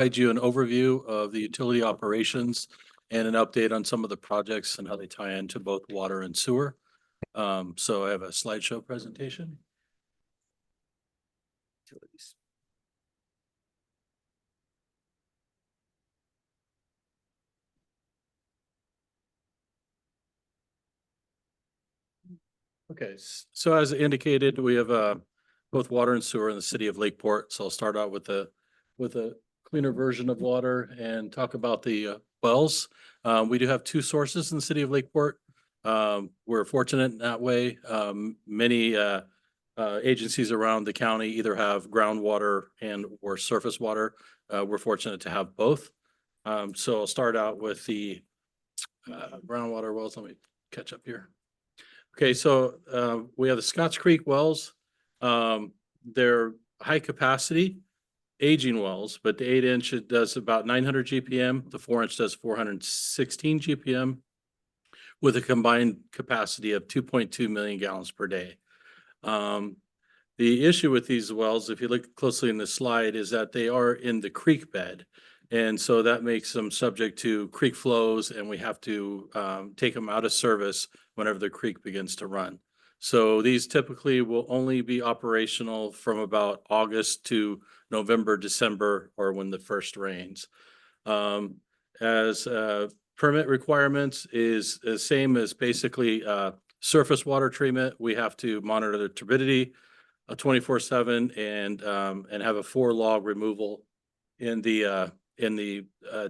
provide you an overview of the utility operations and an update on some of the projects and how they tie into both water and sewer. So I have a slideshow presentation. Utilities. Okay, so as indicated, we have both water and sewer in the city of Lakeport. So I'll start out with a cleaner version of water and talk about the wells. We do have two sources in the city of Lakeport. We're fortunate in that way. Many agencies around the county either have groundwater and or surface water. We're fortunate to have both. So I'll start out with the groundwater wells. Let me catch up here. Okay, so we have the Scotts Creek wells. They're high capacity aging wells, but the 8-inch it does about 900 GPM. The 4-inch does 416 GPM with a combined capacity of 2.2 million gallons per day. The issue with these wells, if you look closely in the slide, is that they are in the creek bed. And so that makes them subject to creek flows, and we have to take them out of service whenever the creek begins to run. So these typically will only be operational from about August to November, December, or when the first rains. As permit requirements is the same as basically surface water treatment. We have to monitor the turbidity 24/7 and have a 4-log removal in the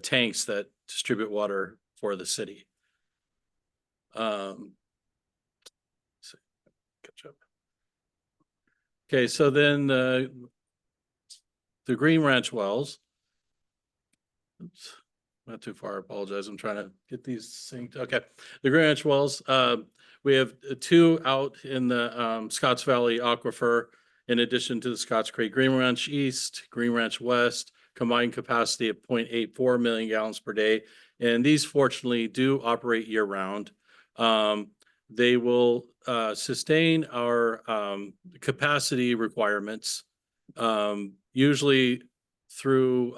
tanks that distribute water for the city. Catch up. Okay, so then the Green Ranch wells. Oops, not too far. I apologize. I'm trying to get these synced. Okay, the Green Ranch wells. We have 2 out in the Scotts Valley Aquifer, in addition to the Scotts Creek. Green Ranch East, Green Ranch West, combined capacity of 0.84 million gallons per day. And these fortunately do operate year round. They will sustain our capacity requirements, usually through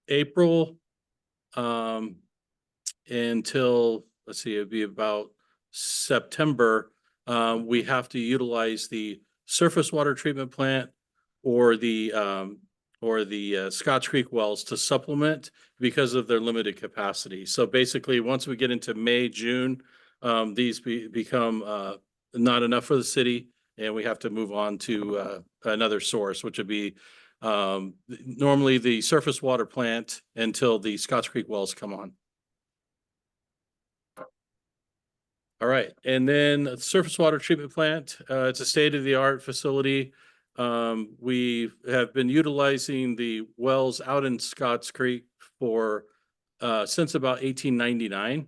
April until, let's see, it'd be about September. We have to utilize the surface water treatment plant or the Scotts Creek wells to supplement because of their limited capacity. So basically, once we get into May, June, these become not enough for the city, and we have to move on to another source, which would be normally the surface water plant until the Scotts Creek wells come on. All right, and then the surface water treatment plant, it's a state-of-the-art facility. We have been utilizing the wells out in Scotts Creek for since about 1899.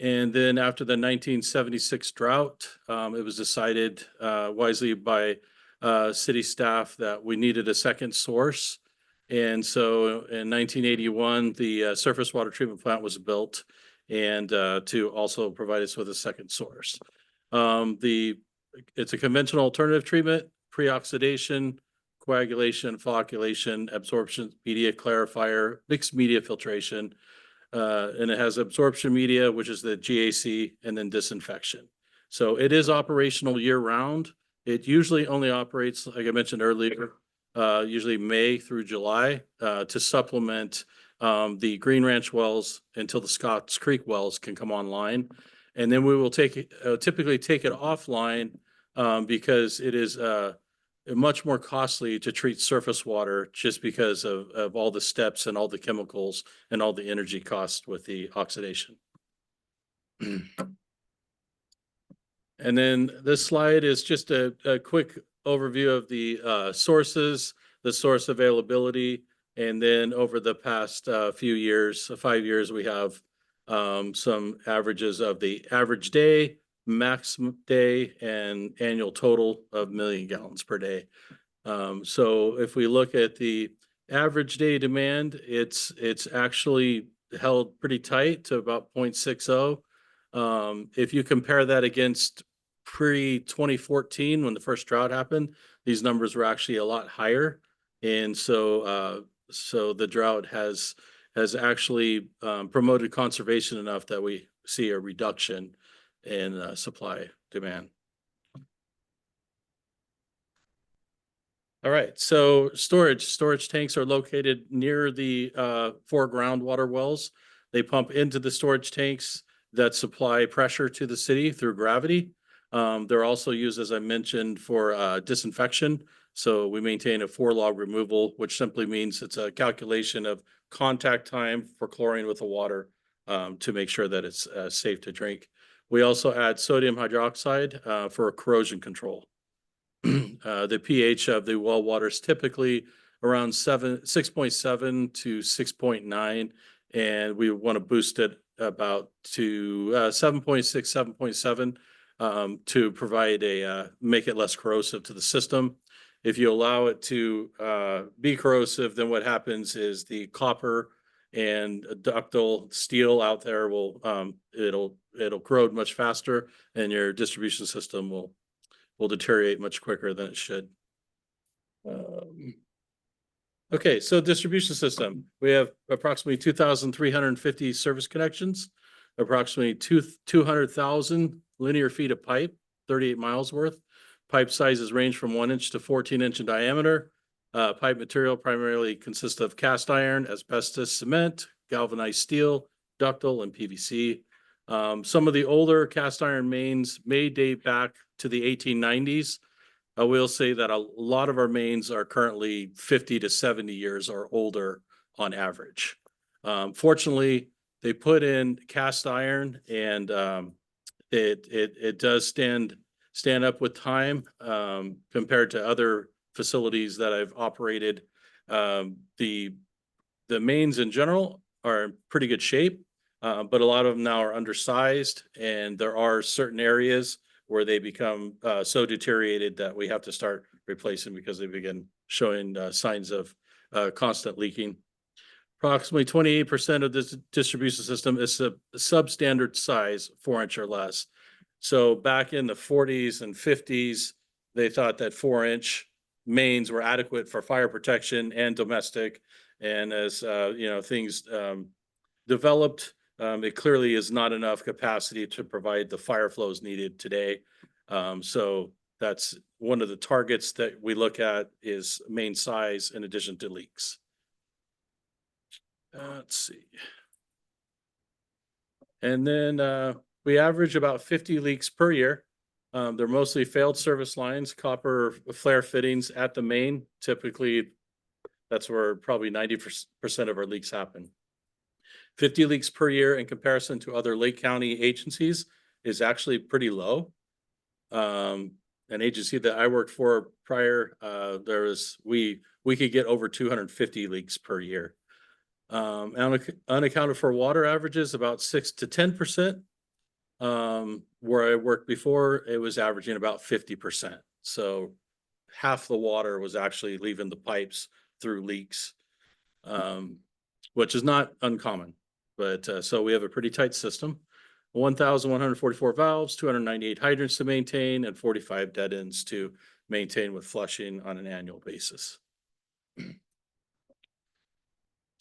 And then after the 1976 drought, it was decided wisely by city staff that we needed a second source. And so in 1981, the surface water treatment plant was built, and to also provide us with a second source. It's a conventional alternative treatment, pre-oxidation, coagulation, flocculation, absorption media clarifier, mixed media filtration, and it has absorption media, which is the GAC, and then disinfection. So it is operational year round. It usually only operates, like I mentioned earlier, usually May through July to supplement the Green Ranch wells until the Scotts Creek wells can come online. And then we will typically take it offline because it is much more costly to treat surface water just because of all the steps and all the chemicals and all the energy costs with the oxidation. And then this slide is just a quick overview of the sources, the source availability, and then over the past few years, 5 years, we have some averages of the average day, maximum day, and annual total of million gallons per day. So if we look at the average day demand, it's actually held pretty tight to about 0.60. If you compare that against pre-2014, when the first drought happened, these numbers were actually a lot higher. And so the drought has actually promoted conservation enough that we see a reduction in supply demand. All right, so storage tanks are located near the four groundwater wells. They pump into the storage tanks that supply pressure to the city through gravity. They're also used, as I mentioned, for disinfection. So we maintain a 4-log removal, which simply means it's a calculation of contact time for chlorine with the water to make sure that it's safe to drink. We also add sodium hydroxide for corrosion control. The pH of the well water is typically around 6.7 to 6.9, and we want to boost it about to 7.6, 7.7 to provide make it less corrosive to the system. If you allow it to be corrosive, then what happens is the copper and ductile steel out there will it'll corrode much faster, and your distribution system will deteriorate much quicker than it should. Okay, so distribution system. We have approximately 2,350 service connections, approximately 200,000 linear feet of pipe, 38 miles worth. Pipe sizes range from 1 inch to 14-inch in diameter. Pipe material primarily consists of cast iron, asbestos, cement, galvanized steel, ductile, and PVC. Some of the older cast iron mains may date back to the 1890s. I will say that a lot of our mains are currently 50 to 70 years or older on average. Fortunately, they put in cast iron, and it does stand up with time compared to other facilities that I've operated. The mains in general are in pretty good shape, but a lot of them now are undersized, and there are certain areas where they become so deteriorated that we have to start replacing because they begin showing signs of constant leaking. Approximately 28% of this distribution system is a substandard size, 4-inch or less. So back in the 40s and 50s, they thought that 4-inch mains were adequate for fire protection and domestic. And as things developed, it clearly is not enough capacity to provide the fire flows needed today. So that's one of the targets that we look at is main size in addition to leaks. Let's see. And then we average about 50 leaks per year. They're mostly failed service lines, copper flare fittings at the main. Typically, that's where probably 90% of our leaks happen. 50 leaks per year in comparison to other Lake County agencies is actually pretty low. An agency that I worked for prior, we could get over 250 leaks per year. Unaccounted for water averages about 6 to 10%. Where I worked before, it was averaging about 50%. So half the water was actually leaving the pipes through leaks, which is not uncommon. But so we have a pretty tight system. 1,144 valves, 298 hydrants to maintain, and 45 dead ends to maintain with flushing on an annual basis.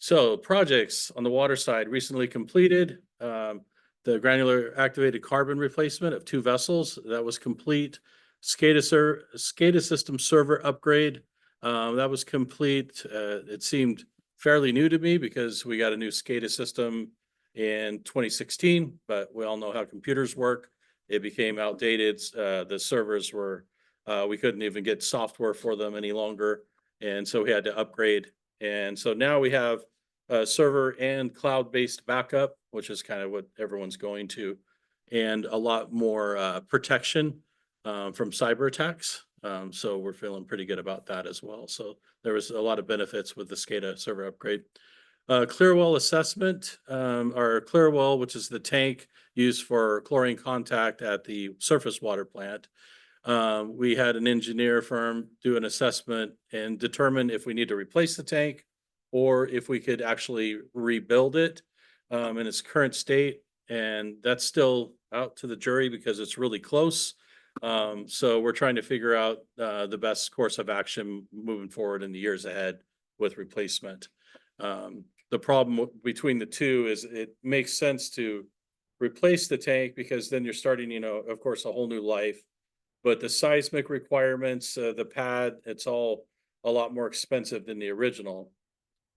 So projects on the water side recently completed. The granular activated carbon replacement of 2 vessels that was complete. SCADA system server upgrade that was complete. It seemed fairly new to me because we got a new SCADA system in 2016, but we all know how computers work. It became outdated. The servers were, we couldn't even get software for them any longer. And so we had to upgrade. And so now we have a server and cloud-based backup, which is kind of what everyone's going to, and a lot more protection from cyber attacks. So we're feeling pretty good about that as well. So there was a lot of benefits with the SCADA server upgrade. Clear well assessment, our clear well, which is the tank used for chlorine contact at the surface water plant. We had an engineer firm do an assessment and determine if we need to replace the tank or if we could actually rebuild it in its current state. And that's still out to the jury because it's really close. So we're trying to figure out the best course of action moving forward in the years ahead with replacement. The problem between the two is it makes sense to replace the tank because then you're starting, of course, a whole new life. But the seismic requirements, the pad, it's all a lot more expensive than the original.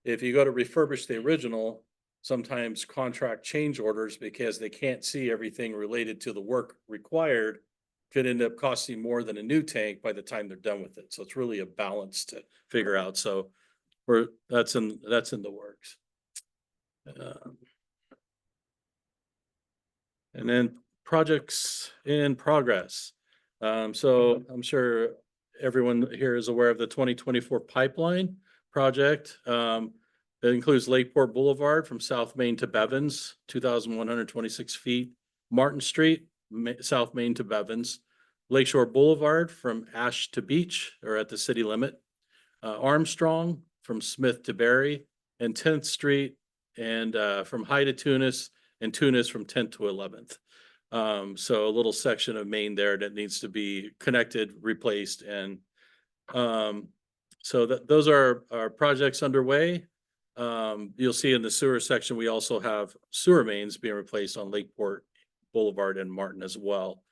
If you go to refurbish the original, sometimes contract change orders, because they can't see everything related to the work required, could end up costing more than a new tank by the time they're done with it. So it's really a balance to figure out. So that's in the works. And then projects in progress. So I'm sure everyone here is aware of the 2024 pipeline project. That includes Lakeport Boulevard from South Main to Bevins, 2,126 feet. Martin Street, South Main to Bevins. Lakeshore Boulevard from Ash to Beach, or at the city limit. Armstrong from Smith to Berry, and 10th Street, and from High to Tunis, and Tunis from 10th to 11th. So a little section of Main there that needs to be connected, replaced, and so those are our projects underway. You'll see in the sewer section, we also have sewer mains being replaced on Lakeport Boulevard and Martin as well.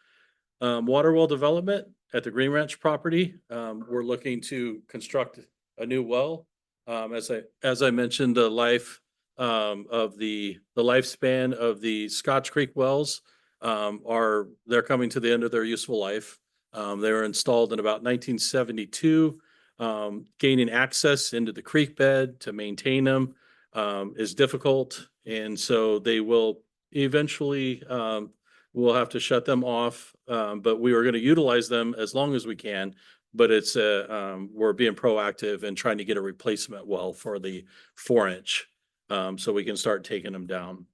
Water well development at the Green Ranch property. We're looking to construct a new well. As I mentioned, the life of the lifespan of the Scotch Creek wells they're coming to the end of their useful life. They were installed in about 1972. Gaining access into the creek bed to maintain them is difficult, and so they will eventually we'll have to shut them off. But we are going to utilize them as long as we can. But it's we're being proactive and trying to get a replacement well for the 4-inch, so we can start taking them down.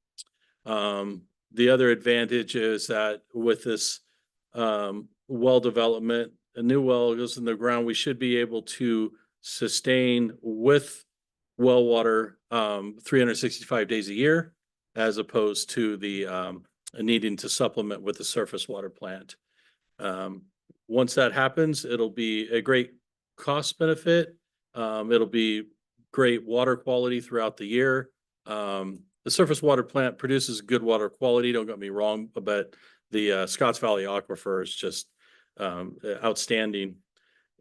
The other advantage is that with this well development, a new well goes in the ground, we should be able to sustain with well water 365 days a year, as opposed to the needing to supplement with the surface water plant. Once that happens, it'll be a great cost benefit. It'll be great water quality throughout the year. The surface water plant produces good water quality, don't get me wrong, but the Scotts Valley Aquifer is just outstanding.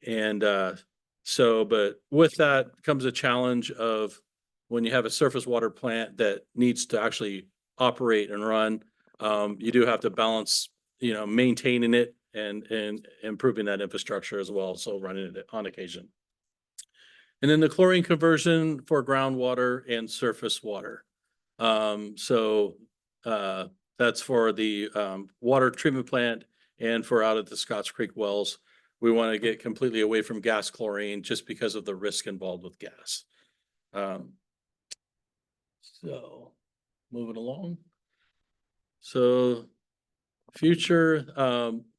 And but with that comes a challenge of when you have a surface water plant that needs to actually operate and run, you do have to balance, maintaining it and improving that infrastructure as well. So running it on occasion. And then the chlorine conversion for groundwater and surface water. That's for the water treatment plant and for out at the Scotts Creek wells. We want to get completely away from gas chlorine just because of the risk involved with gas. So moving along. So future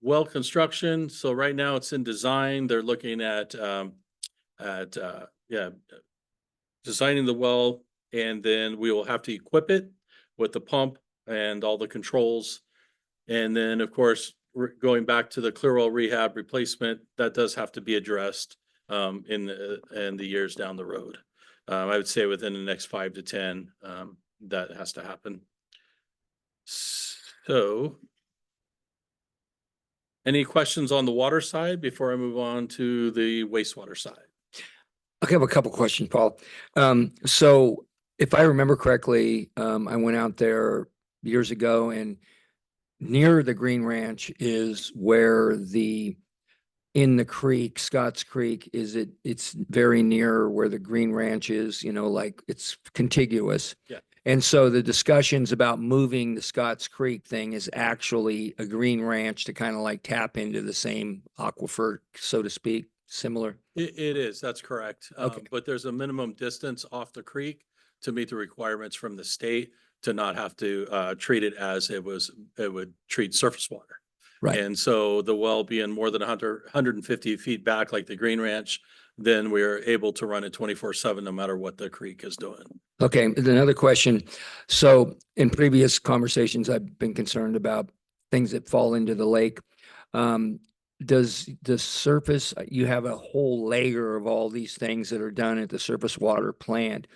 well construction. So right now it's in design. They're looking at designing the well, and then we will have to equip it with the pump and all the controls. And then, of course, going back to the clear well rehab replacement, that does have to be addressed in the years down the road. I would say within the next 5 to 10, that has to happen. So, any questions on the water side before I move on to the wastewater side? Okay, I have a couple questions, Paul. So if I remember correctly, I went out there years ago, and near the Green Ranch is where in the creek, Scotts Creek, it's very near where the Green Ranch is, like it's contiguous. Yeah. And so the discussions about moving the Scotts Creek thing is actually a Green Ranch to kind of like tap into the same aquifer, so to speak, similar. It is, that's correct. Okay. But there's a minimum distance off the creek to meet the requirements from the state to not have to treat it as it would treat surface water. Right. And so the well being more than 150 feet back, like the Green Ranch, then we are able to run it 24/7, no matter what the creek is doing. Okay, another question. So in previous conversations, I've been concerned about things that fall into the lake. Does the surface, you have a whole layer of all these things that are done at the surface water plant.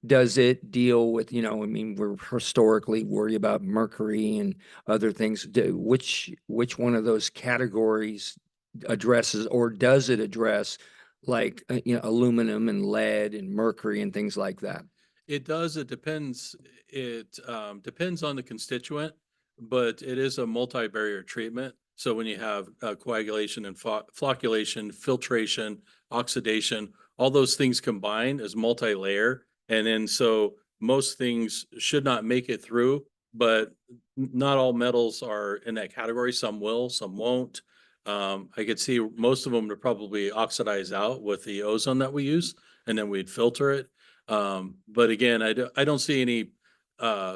Does it deal with, I mean, we're historically worried about mercury and other things. Which one of those categories addresses, or does it address like, aluminum and lead and mercury and things like that? It does. It depends. It depends on the constituent, but it is a multi-barrier treatment. So when you have coagulation and flocculation, filtration, oxidation, all those things combined as multi-layer. And then so most things should not make it through, but not all metals are in that category. Some will, some won't. I could see most of them to probably oxidize out with the ozone that we use, and then we'd filter it. But again, I don't see any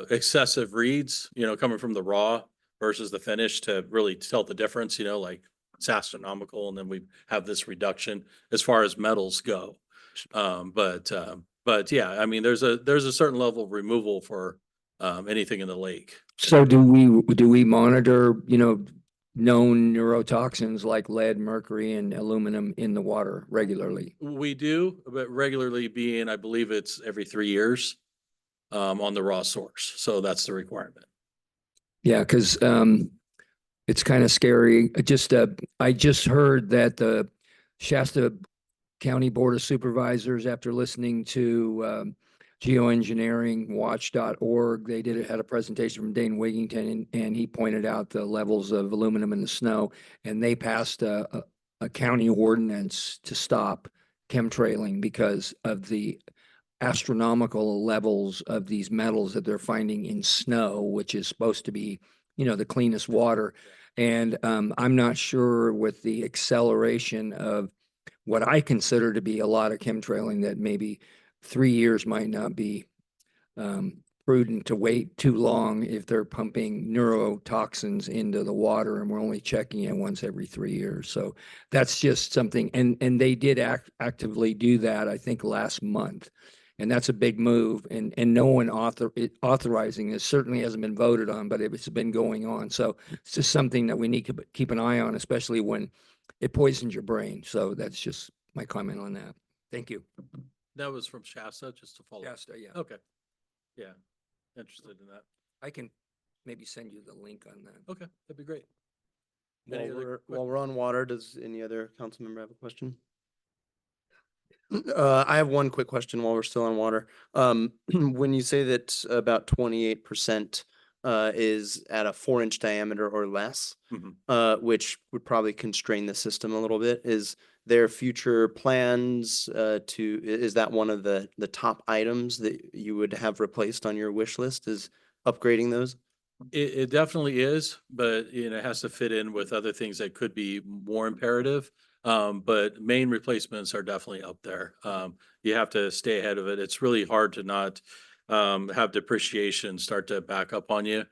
excessive reads, coming from the raw versus the finish to really tell the difference, like it's astronomical. And then we have this reduction as far as metals go. But yeah, I mean, there's a certain level of removal for anything in the lake. So do we monitor, known neurotoxins like lead, mercury, and aluminum in the water regularly? We do, but regularly being, I believe it's every 3 years on the raw source. So that's the requirement. Yeah, because it's kind of scary. I just heard that the Shasta County Board of Supervisors, after listening to geoengineeringwatch.org, had a presentation from Dane Wigington, and he pointed out the levels of aluminum in the snow, and they passed a county ordinance to stop chemtrailing because of the astronomical levels of these metals that they're finding in snow, which is supposed to be, the cleanest water. And I'm not sure with the acceleration of what I consider to be a lot of chemtrailing that maybe 3 years might not be prudent to wait too long if they're pumping neurotoxins into the water and we're only checking it once every 3 years. So that's just something, and they did actively do that, I think, last month. And that's a big move, and no one authorizing this certainly hasn't been voted on, but it's been going on. So it's just something that we need to keep an eye on, especially when it poisons your brain. So that's just my comment on that. Thank you. That was from Shasta, just to follow. Shasta, yeah. Okay. Yeah. Interested in that. I can maybe send you the link on that. Okay, that'd be great. While Any other while we're on water, does any other council member have a question? I have one quick question while we're still on water. When you say that about 28% is at a 4-inch diameter or less, which would probably constrain the system a little bit, is there future plans is that one of the top items that you would have replaced on your wish list, is upgrading those? It definitely is, but it has to fit in with other things that could be more imperative. But main replacements are definitely up there. You have to stay ahead of it. It's really hard to not have depreciation start to back up on you.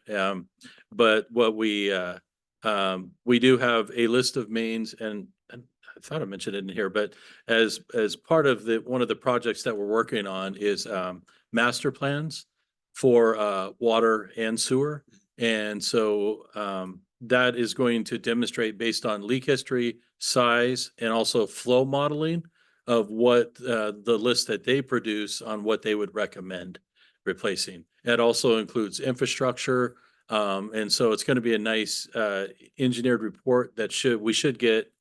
But what we do have a list of mains, and I thought I mentioned it in here, but as part of one of the projects that we're working on is master plans for water and sewer. And so that is going to demonstrate based on leak history, size, and also flow modeling of what the list that they produce on what they would recommend replacing. It also includes infrastructure. And so it's going to be a nice engineered report that we should get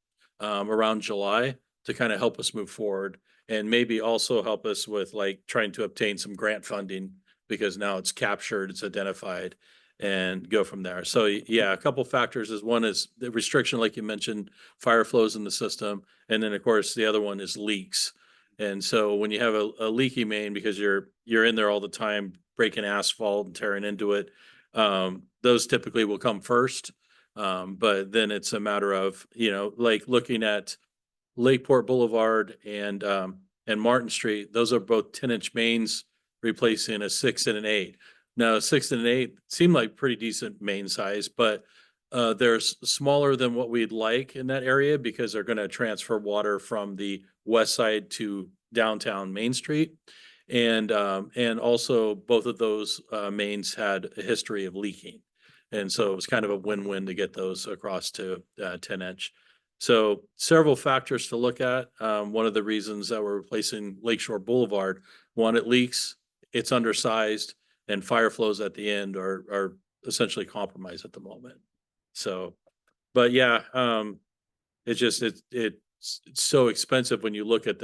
around July to kind of help us move forward, and maybe also help us with like trying to obtain some grant funding, because now it's captured, it's identified, and go from there. So yeah, a couple factors is one is the restriction, like you mentioned, fire flows in the system. And then of course, the other one is leaks. And so when you have a leaky main, because you're in there all the time, breaking asphalt and tearing into it, those typically will come first. But then it's a matter of, like looking at Lakeport Boulevard and Martin Street, those are both 10-inch mains replacing a 6 and an 8. Now, a 6 and an 8 seem like pretty decent main size, but they're smaller than what we'd like in that area because they're going to transfer water from the west side to downtown Main Street. And also both of those mains had a history of leaking. And so it was kind of a win-win to get those across to 10-inch. So several factors to look at. One of the reasons that we're replacing Lakeshore Boulevard, one, it leaks, it's undersized, and fire flows at the end are essentially compromised at the moment. So, but yeah, it's so expensive when you look at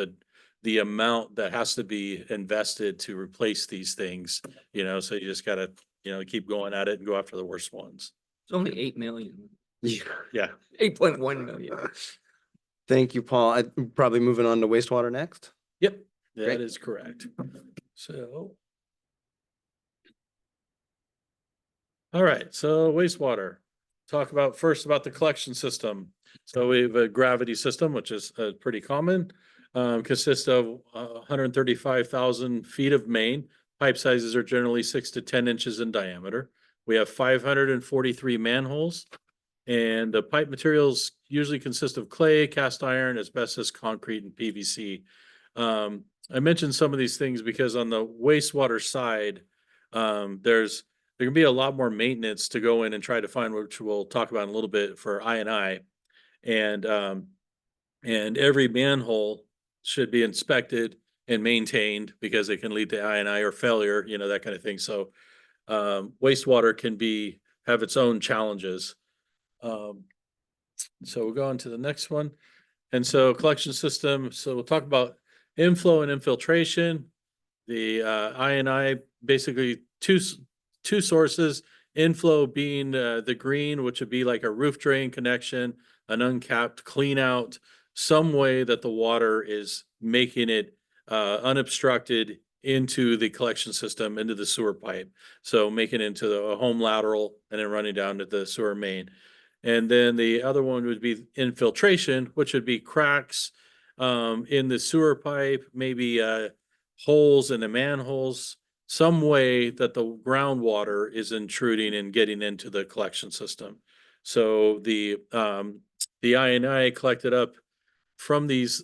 the amount that has to be invested to replace these things, so you just gotta, keep going at it and go after the worst ones. It's only 8 million, Yeah. 8.1 million. Thank you, Paul. I'm probably moving on to wastewater next. Yep, Great. that is correct. So. All right, so wastewater. Talk about first about the collection system. So we have a gravity system, which is pretty common. Consists of 135,000 feet of main. Pipe sizes are generally 6 to 10 inches in diameter. We have 543 manholes, and the pipe materials usually consist of clay, cast iron, asbestos, concrete, and PVC. I mentioned some of these things because on the wastewater side, there can be a lot more maintenance to go in and try to find, which we'll talk about in a little bit for I&I. And every manhole should be inspected and maintained because it can lead to I&I or failure, that kind of thing. So wastewater can have its own challenges. So we'll go on to the next one. And so collection system, so we'll talk about inflow and infiltration. The I&I, basically two sources, inflow being the green, which would be like a roof drain connection, an uncapped clean out, some way that the water is making it unobstructed into the collection system, into the sewer pipe. So making it into a home lateral and then running down to the sewer main. And then the other one would be infiltration, which would be cracks in the sewer pipe, maybe holes in the manholes, some way that the groundwater is intruding and getting into the collection system. So the I&I collected up from these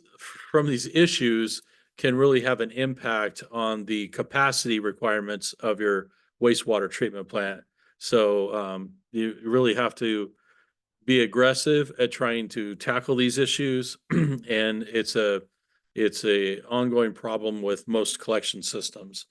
issues can really have an impact on the capacity requirements of your wastewater treatment plant. So you really have to be aggressive at trying to tackle these issues, and it's a ongoing problem with most collection systems.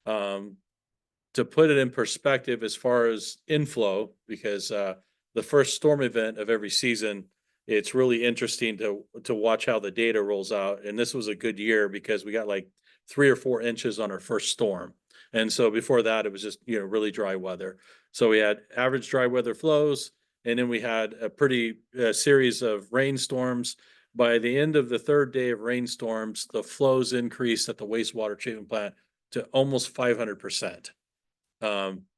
To put it in perspective, as far as inflow, because the first storm event of every season, it's really interesting to watch how the data rolls out. And this was a good year because we got like 3 or 4 inches on our first storm. And so before that, it was just, really dry weather. So we had average dry weather flows, and then we had a pretty series of rainstorms. By the end of the third day of rainstorms, the flows increased at the wastewater treatment plant to almost 500%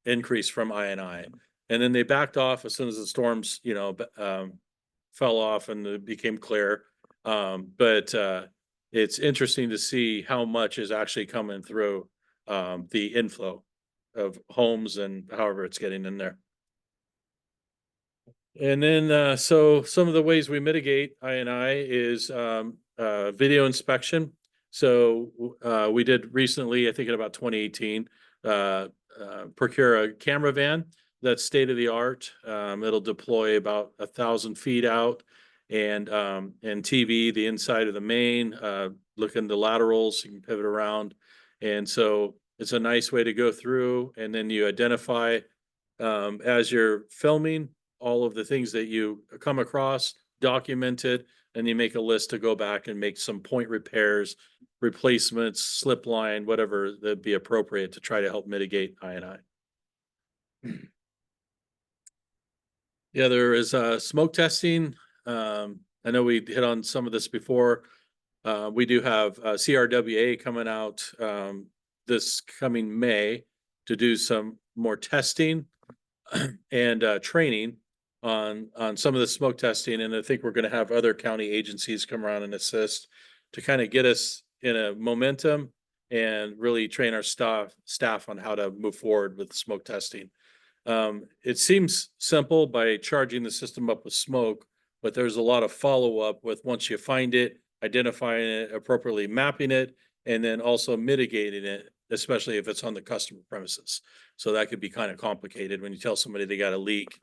increase from I&I. And then they backed off as soon as the storms, fell off and it became clear. But it's interesting to see how much is actually coming through the inflow of homes and however it's getting in there. And then, so some of the ways we mitigate I&I is video inspection. So we did recently, I think in about 2018, procure a camera van that's state of the art. It'll deploy about 1,000 feet out and TV the inside of the main, look in the laterals, you can pivot around. And so it's a nice way to go through, and then you identify as you're filming all of the things that you come across, document it, and you make a list to go back and make some point repairs, replacements, slip line, whatever that'd be appropriate to try to help mitigate I&I. Yeah, there is smoke testing. I know we hit on some of this before. We do have CRWA coming out this coming May to do some more testing and training on some of the smoke testing. And I think we're going to have other county agencies come around and assist to kind of get us in a momentum and really train our staff on how to move forward with smoke testing. It seems simple by charging the system up with smoke, but there's a lot of follow-up with once you find it, identifying it, appropriately mapping it, and then also mitigating it especially if it's on the customer premises. So that could be kind of complicated when you tell somebody they got a leak.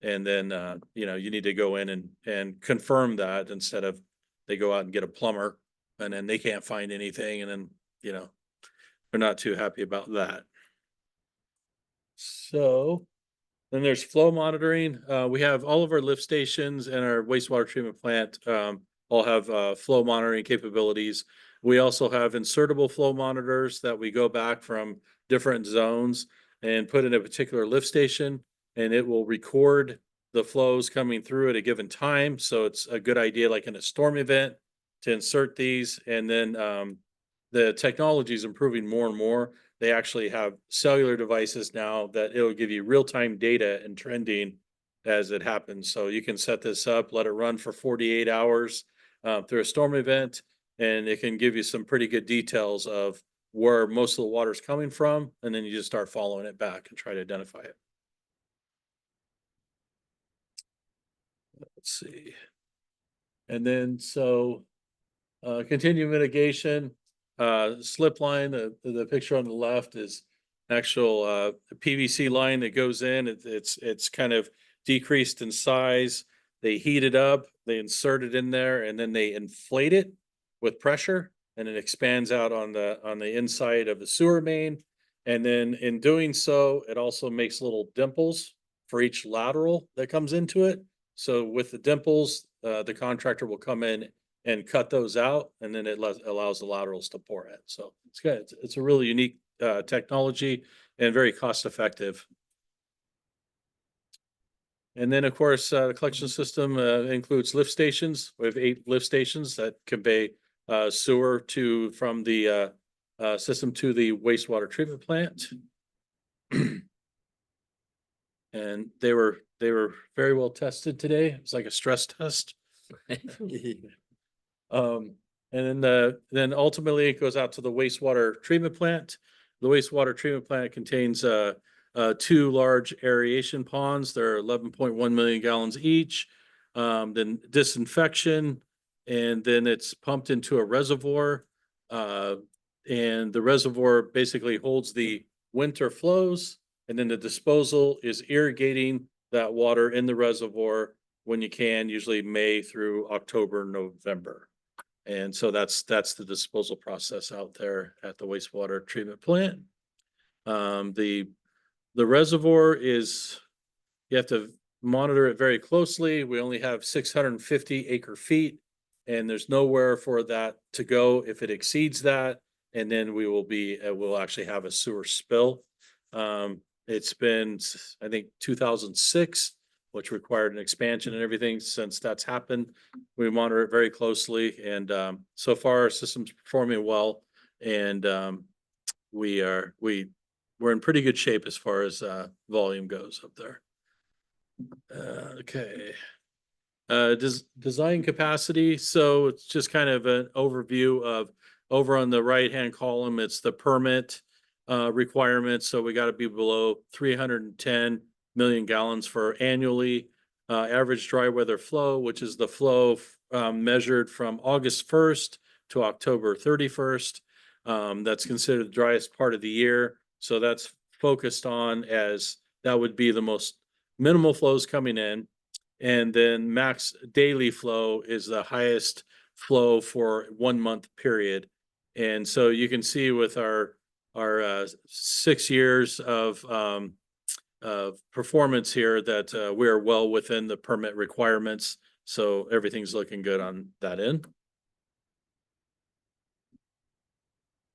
And then, you know, you need to go in and confirm that instead of they go out and get a plumber and then they can't find anything. And then, you know, they're not too happy about that. So then there's flow monitoring. We have all of our lift stations and our wastewater treatment plant, all have, flow monitoring capabilities. We also have insertable flow monitors that we go back from different zones and put in a particular lift station, and it will record the flows coming through at a given time. So it's a good idea, like in a storm event, to insert these. And then, the technology is improving more and more. They actually have cellular devices now that it'll give you real-time data and trending as it happens. So you can set this up, let it run for 48 hours through a storm event, and it can give you some pretty good details of where most of the water is coming from, and then you just start following it back and try to identify it. Let's see. And then continued mitigation, slip line, the picture on the left is actual PVC line that goes in. It's kind of decreased in size. They heat it up, they insert it in there, and then they inflate it with pressure, and it expands out on the inside of the sewer main. And then in doing so, it also makes little dimples for each lateral that comes into it. So with the dimples, the contractor will come in and cut those out, and then it allows the laterals to pour in. So it's good. It's a really unique technology and very cost effective. And then, of course, the collection system includes lift stations. We have 8 lift stations that convey sewer from the system to the wastewater treatment plant. And they were very well tested today. It was like a stress test. And then ultimately it goes out to the wastewater treatment plant. The wastewater treatment plant contains 2 large aeration ponds. They're 11.1 million gallons each. Then disinfection, and then it's pumped into a reservoir. And the reservoir basically holds the winter flows, and then the disposal is irrigating that water in the reservoir when you can, usually May through October, November. And so that's the disposal process out there at the wastewater treatment plant. The reservoir is, you have to monitor it very closely. We only have 650 acre feet, and there's nowhere for that to go if it exceeds that. And then we'll actually have a sewer spill. It's been, I think, 2006, which required an expansion and everything. Since that's happened, we monitor it very closely, and so far our system's performing well, and we're in pretty good shape as far as volume goes up there. Okay. Design capacity. So it's just kind of an overview of, over on the right-hand column, it's the permit requirements. So we got to be below 310 million gallons for annually. Average dry weather flow, which is the flow measured from August 1st to October 31st. That's considered the driest part of the year. So that's focused on, as that would be the most minimal flows coming in. And then max daily flow is the highest flow for 1 month period. And so you can see with our 6 years of performance here that we are well within the permit requirements. So everything's looking good on that end.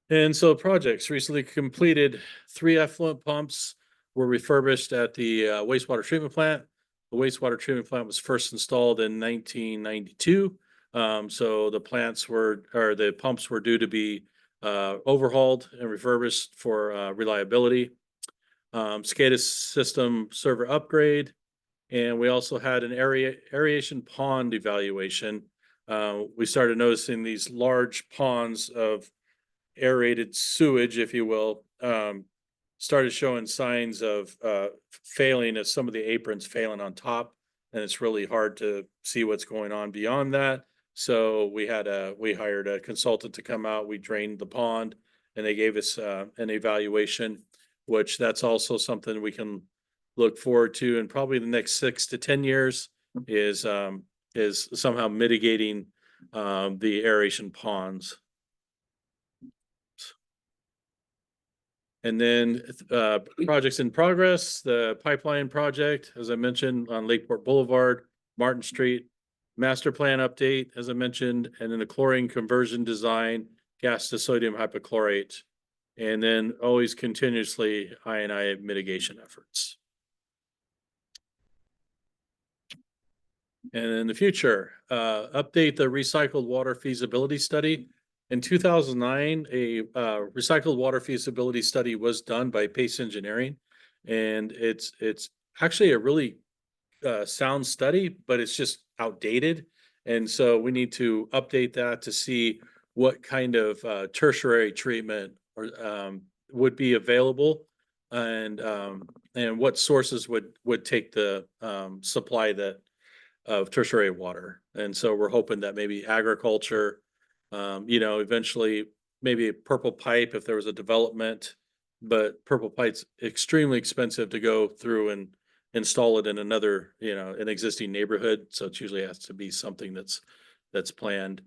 And so projects recently completed. 3 effluent pumps were refurbished at the wastewater treatment plant. The wastewater treatment plant was first installed in 1992. So the pumps were due to be overhauled and refurbished for reliability. SCADA system server upgrade, and we also had an aeration pond evaluation. We started noticing these large ponds of aerated sewage, if you will, started showing signs of failing, as some of the aprons failing on top, and it's really hard to see what's going on beyond that. So we hired a consultant to come out. We drained the pond, and they gave us an evaluation, which that's also something we can look forward to. And probably the next 6 to 10 years is somehow mitigating the aeration ponds. And then projects in progress, the pipeline project, as I mentioned, on Lakeport Boulevard, Martin Street, master plan update, as I mentioned, and then the chlorine conversion design, gas to sodium hypochlorite, and then always continuously I&I mitigation efforts. And in the future, update the recycled water feasibility study. In 2009, a recycled water feasibility study was done by Pace Engineering, and it's actually a really sound study, but it's just outdated. And so we need to update that to see what kind of tertiary treatment or would be available, and what sources would take the supply that of tertiary water. And so we're hoping that maybe agriculture, eventually maybe a purple pipe if there was a development, but purple pipe's extremely expensive to go through and install it in another, an existing neighborhood. So it usually has to be something that's planned.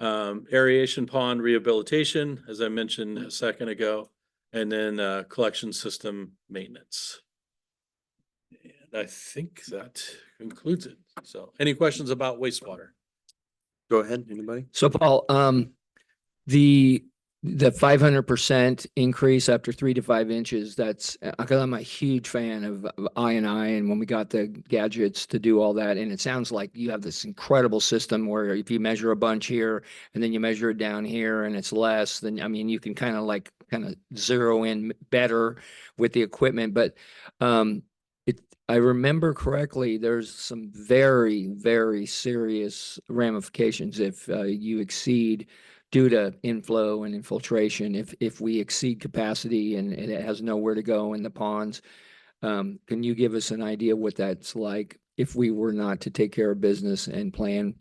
Aeration pond rehabilitation, as I mentioned a second ago, and then collection system maintenance. And I think that concludes it. So any questions about wastewater? Go ahead, anybody? So Paul, the 500% increase after 3 to 5 inches, that's, because I'm a huge fan of I&I, and when we got the gadgets to do all that, and it sounds like you have this incredible system where if you measure a bunch here and then you measure it down here and it's less, then, I mean, you can kind of zero in better with the equipment. But I remember correctly, there's some very, very serious ramifications if you exceed, due to inflow and infiltration, if we exceed capacity and it has nowhere to go in the ponds. Can you give us an idea what that's like if we were not to take care of business and plan?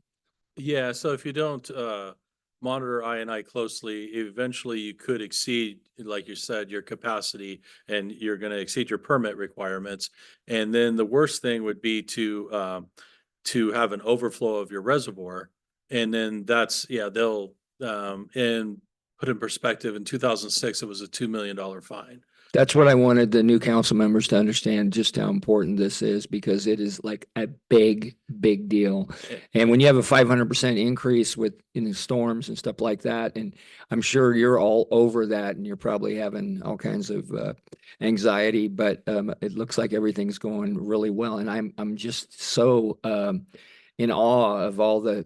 Yeah, so if you don't monitor I&I closely, eventually you could exceed, like you said, your capacity, and you're going to exceed your permit requirements. And then the worst thing would be to have an overflow of your reservoir. And then they'll and put in perspective, in 2006, it was a $2 million fine. That's what I wanted the new council members to understand, just how important this is, because it is like a big, big deal. And when you have a 500% increase in the storms and stuff like that, and I'm sure you're all over that and you're probably having all kinds of anxiety, but it looks like everything's going really well. And I'm just so in awe of all the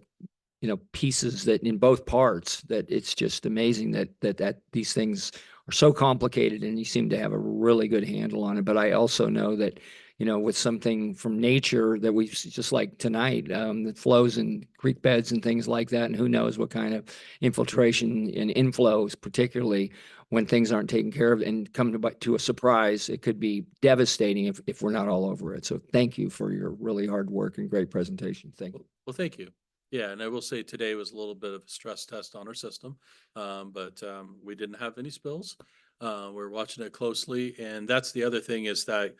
pieces that in both parts, that it's just amazing that these things are so complicated, and you seem to have a really good handle on it. But I also know that, with something from nature that we just like tonight, that flows in creek beds and things like that, and who knows what kind of infiltration and inflows, particularly when things aren't taken care of and come to a surprise, it could be devastating if we're not all over it. So thank you for your really hard work and great presentation. Thank you. Well, thank you. Yeah, and I will say today was a little bit of a stress test on our system, but we didn't have any spills. We're watching it closely, and that's the other thing, is that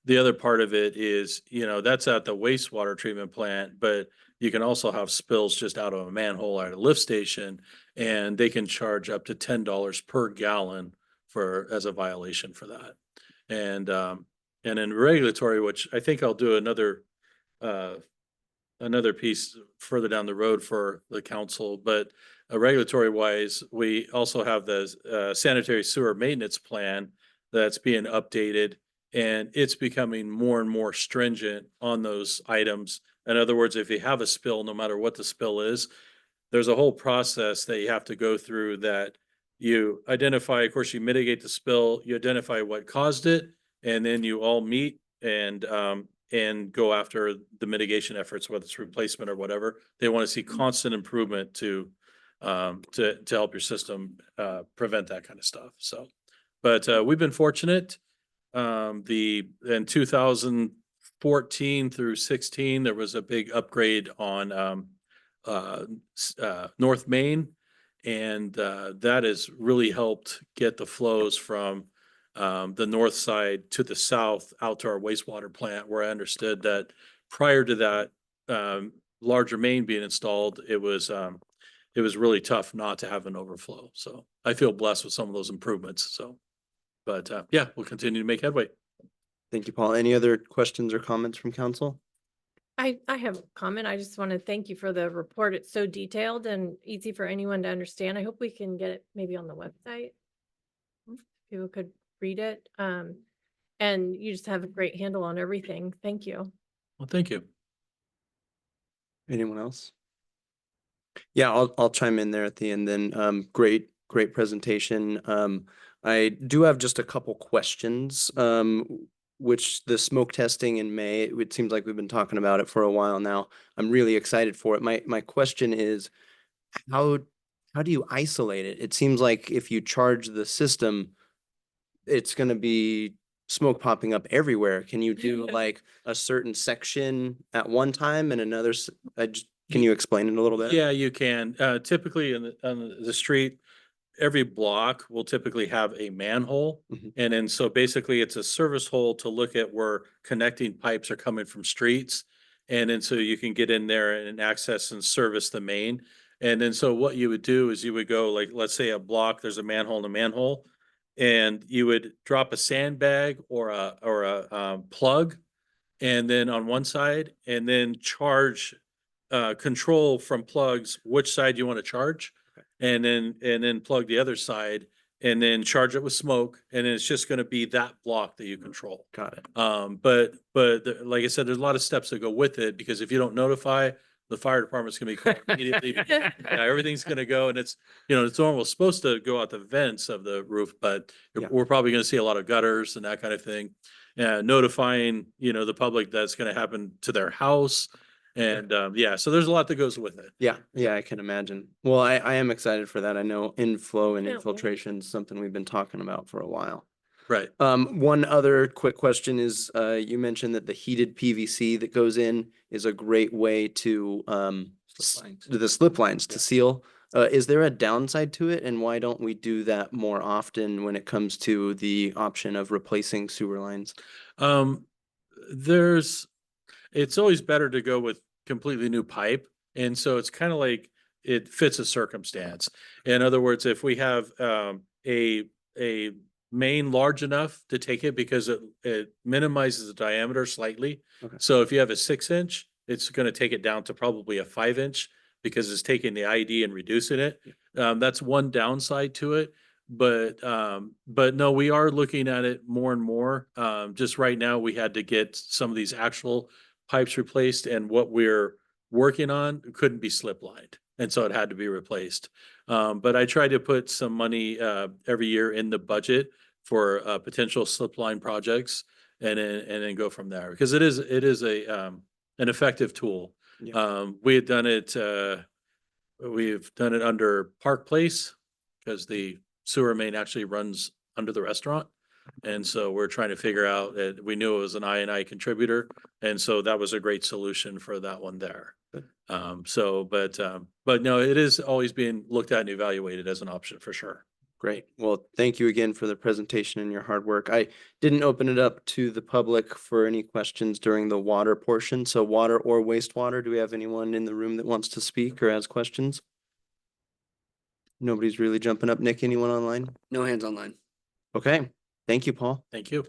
the other part of it is, that's at the wastewater treatment plant, but you can also have spills just out of a manhole at a lift station, and they can charge up to $10 per gallon as a violation for that. And in regulatory, which I think I'll do another piece further down the road for the council, but regulatory wise, we also have the sanitary sewer maintenance plan that's being updated, and it's becoming more and more stringent on those items. In other words, if you have a spill, no matter what the spill is, there's a whole process that you have to go through, that you identify, of course, you mitigate the spill, you identify what caused it, and then you all meet and go after the mitigation efforts, whether it's replacement or whatever. They want to see constant improvement to help your system prevent that kind of stuff. So, but we've been fortunate. In 2014 through 16, there was a big upgrade on North Main, And that has really helped get the flows from the north side to the south out to our wastewater plant, where I understood that prior to that larger main being installed, it was really tough not to have an overflow. So I feel blessed with some of those improvements. So, but yeah, we'll continue to make headway. Thank you, Paul. Any other questions or comments from council? I have a comment. I just want to thank you for the report. It's so detailed and easy for anyone to understand. I hope we can get it maybe on the website. People could read it. And you just have a great handle on everything. Thank you. Well, thank you. Anyone else? Yeah, I'll chime in there at the end then. Great presentation. I do have just a couple questions. Which the smoke testing in May, it seems like we've been talking about it for a while now. I'm really excited for it. My question is, how do you isolate it? It seems like if you charge the system, it's gonna be smoke popping up everywhere. Can you do like a certain section at one time and another? Can you explain it a little bit? Yeah, you can. Typically on the street, every block will typically have a manhole. Mhm. And then so basically it's a service hole to look at where connecting pipes are coming from streets. And then so you can get in there and access and service the main. And then so what you would do is you would go like, let's say a block, there's a manhole and a manhole. And you would drop a sandbag or a plug. And then on one side, and then charge control from plugs which side you want to charge, and then plug the other side, and then charge it with smoke, and then it's just going to be that block that you control. Got it. Like I said, there's a lot of steps that go with it, because if you don't notify, the fire department's going to be called immediately. Yeah, everything's going to go, and it's normal, it's supposed to go out the vents of the roof, but Yeah. we're probably going to see a lot of gutters and that kind of thing. Notifying the public that's going to happen to their house. And yeah, so there's a lot that goes with it. Yeah, I can imagine. Well, I am excited for that. I know inflow and Can't wait. infiltration is something we've been talking about for a while. Right. One other quick question is, you mentioned that the heated PVC that goes in is a great way to do the slip lines to seal. Is there a downside to it, and why don't we do that more often when it comes to the option of replacing sewer lines? It's always better to go with completely new pipe. And so it's kind of like it fits a circumstance. In other words, if we have a main large enough to take it, because it minimizes the diameter slightly. Okay. So if you have a 6-inch, it's going to take it down to probably a 5-inch, because it's taking the ID and reducing it. That's one downside to it. But no, we are looking at it more and more. Just right now, we had to get some of these actual pipes replaced, and what we're working on couldn't be slip lined, and so it had to be replaced. But I try to put some money every year in the budget for potential slip line projects, and then go from there, because it is an effective tool. Yeah. We've done it under Park Place, because the sewer main actually runs under the restaurant. And so we're trying to figure out, we knew it was an I&I contributor. And so that was a great solution for that one there. Good. But no, it is always being looked at and evaluated as an option for sure. Great. Well, thank you again for the presentation and your hard work. I didn't open it up to the public for any questions during the water portion. So water or wastewater, do we have anyone in the room that wants to speak or has questions? Nobody's really jumping up. Nick, anyone online? No hands online. Okay. Thank you, Paul. Thank you.